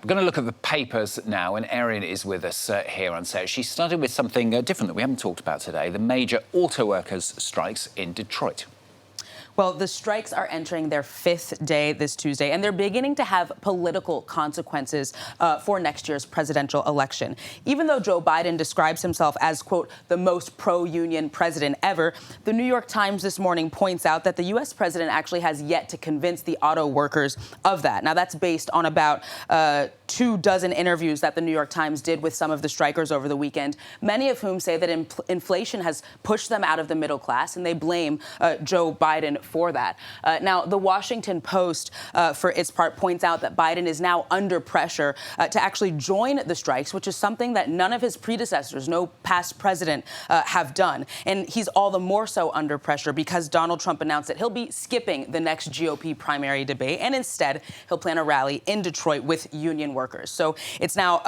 We're going to look at the papers now, and Erin is with us here on set. She started with something different that we haven't talked about today, the major auto workers strikes in Detroit. Well, the strikes are entering their 5th day this Tuesday, and they're beginning to have political consequences for next year's presidential election. Even though Joe Biden describes himself as, quote, the most pro-union president ever, the New York Times this morning points out that the U.S. president actually has yet to convince the auto workers of that. Now, that's based on about 24 interviews that the New York Times did with some of the strikers over the weekend, many of whom say that inflation has pushed them out of the middle class, and they blame Joe Biden for that. Now, the Washington Post, for its part, points out that Biden is now under pressure to actually join the strikes, which is something that none of his predecessors, no past president, have done. And he's all the more so under pressure because Donald Trump announced that he'll be skipping the next GOP primary debate, and instead he'll plan a rally in Detroit with union workers. So it's now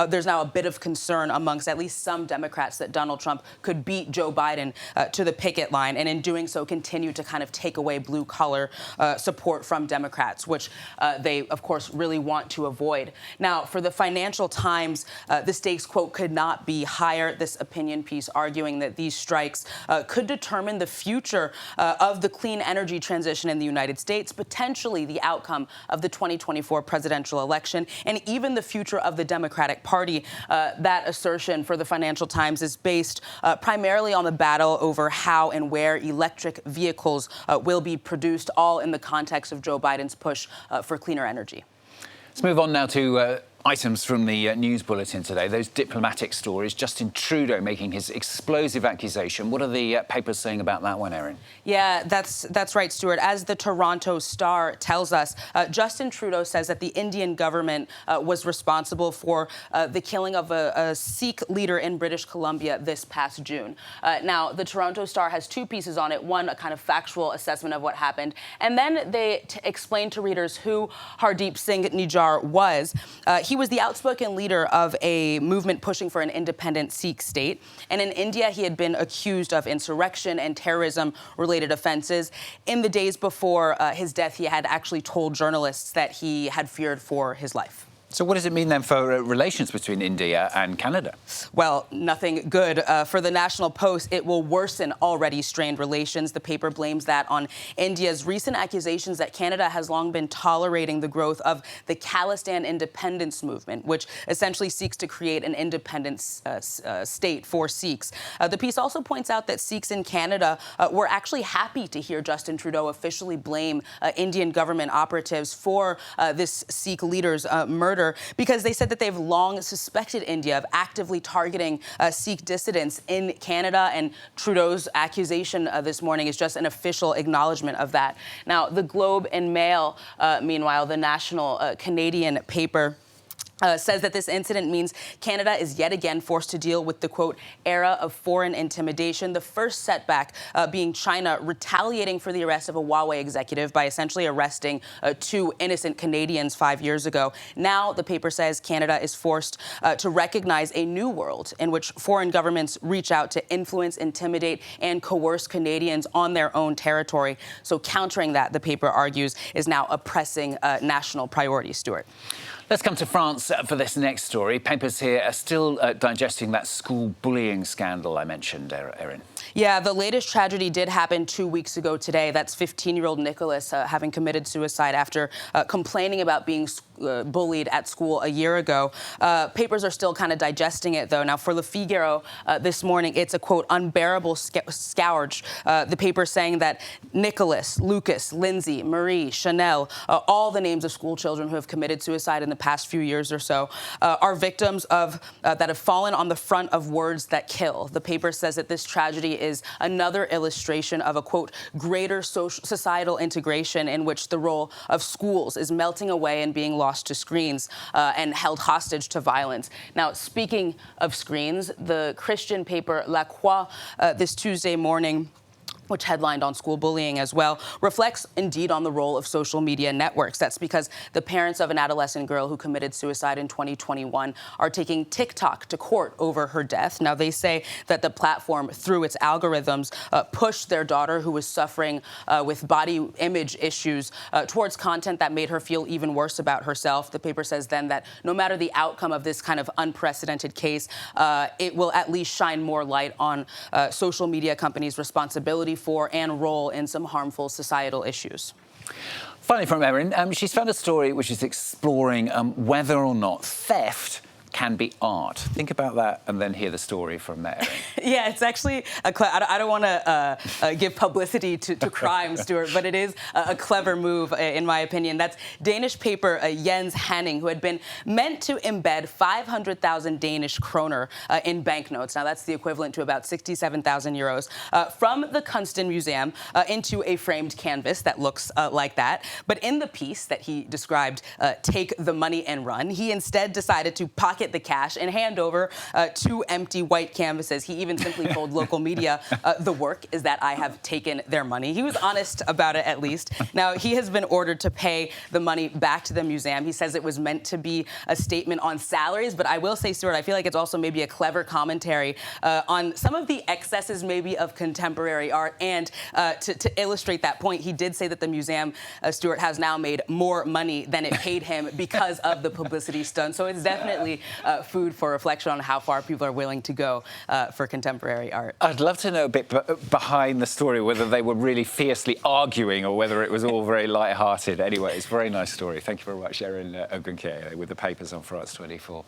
there's now a bit of concern amongst at least some Democrats that Donald Trump could beat Joe Biden to the picket line, and in doing so continue to kind of take away blue-collar support from Democrats, which they, of course, really want to avoid. Now, for the Financial Times, the stakes, quote, could not be higher. This opinion piece arguing that these strikes could determine the future of the clean energy transition in the United States, potentially the outcome of the 2024 presidential election, and even the future of the Democratic Party. That assertion for the Financial Times is based primarily on the battle over how and where electric vehicles will be produced, all in the context of Joe Biden's push for cleaner energy. Let's move on now to items from the news bulletin today. Those diplomatic stories. Justin Trudeau making his explosive accusation. What are the papers saying about that one, Erin? Yeah, that's right, Stuart. As the Toronto Star tells us, Justin Trudeau says that the Indian government was responsible for the killing of a Sikh leader in British Columbia this past June. Now, the Toronto Star has two pieces on it. One, a kind of factual assessment of what happened, and then they explain to readers who Hardeep Singh Nijjar was. He was the outspoken leader of a movement pushing for an independent Sikh state. And in India, he had been accused of insurrection and terrorism-related offenses. In the days before his death, he had actually told journalists that he had feared for his life. So what does it mean then for relations between India and Canada? Well, nothing good. For the National Post, it will worsen already strained relations. The paper blames that on India's recent accusations that Canada has long been tolerating the growth of the Khalistan independence movement, which essentially seeks to create an independent state for Sikhs. The piece also points out that Sikhs in Canada were actually happy to hear Justin Trudeau officially blame Indian government operatives for this Sikh leader's murder, because they said that they've long suspected India of actively targeting Sikh dissidents in Canada, and Trudeau's accusation this morning is just an official acknowledgement of that. Now, the Globe and Mail, meanwhile, the national Canadian paper, says that this incident means Canada is yet again forced to deal with the, quote, era of foreign intimidation, the first setback being China retaliating for the arrest of a Huawei executive by essentially arresting 2 innocent Canadians 5 years ago. Now, the paper says Canada is forced to recognize a new world in which foreign governments reach out to influence, intimidate, and coerce Canadians on their own territory. So countering that, the paper argues, is now a pressing national priority, Stuart. Let's come to France for this next story. Papers here are still digesting that school bullying scandal I mentioned, Erin. Yeah, the latest tragedy did happen 2 weeks ago today. That's 15-year-old Nicholas having committed suicide after complaining about being bullied at school a year ago. Papers are still kind of digesting it, though. Now, for Le Figaro this morning, it's a, quote, unbearable scourge. The paper saying that Nicholas, Lucas, Lindsay, Marie, Chanel, all the names of school children who have committed suicide in the past few years or so, are victims of that have fallen on the front of words that kill. The paper says that this tragedy is another illustration of a, quote, greater societal integration in which the role of schools is melting away and being lost to screens and held hostage to violence. Now, speaking of screens, the Christian paper La Croix this Tuesday morning which headlined on school bullying as well, reflects indeed on the role of social media networks. That's because the parents of an adolescent girl who committed suicide in 2021 are taking TikTok to court over her death. Now, they say that the platform, through its algorithms, pushed their daughter, who was suffering with body image issues, towards content that made her feel even worse about herself. The paper says then that no matter the outcome of this kind of unprecedented case, it will at least shine more light on social media companies' responsibility for and role in some harmful societal issues. Finally, from Erin, she's found a story which is exploring whether or not theft can be art. Think about that and then hear the story from Erin. Yeah, it's actually I don't want to give publicity to crime, Stuart, but it is a clever move, in my opinion. That's Danish paper Jens Hanning, who had been meant to embed 500,000 Danish kroner in banknotes. Now, that's the equivalent to about 67,000 euros from the Kunsten Museum into a framed canvas that looks like that. But in the piece that he described, Take the Money and Run, he instead decided to pocket the cash and hand over 2 empty white canvases. He even simply told local media, the work is that I have taken their money. He was honest about it, at least. Now, he has been ordered to pay the money back to the museum. He says it was meant to be a statement on salaries, but I will say, Stuart, I feel like it's also maybe a clever commentary on some of the excesses maybe of contemporary art. And to illustrate that point, he did say that the museum, Stuart, has now made more money than it paid him because of the publicity stunt. So it's definitely food for reflection on how far people are willing to go for contemporary art. I'd love to know a bit behind the story, whether they were really fiercely arguing or whether it was all very light-hearted. Anyway, it's a very nice story. Thank you very much, Erin Ogunke, with the papers on France 24.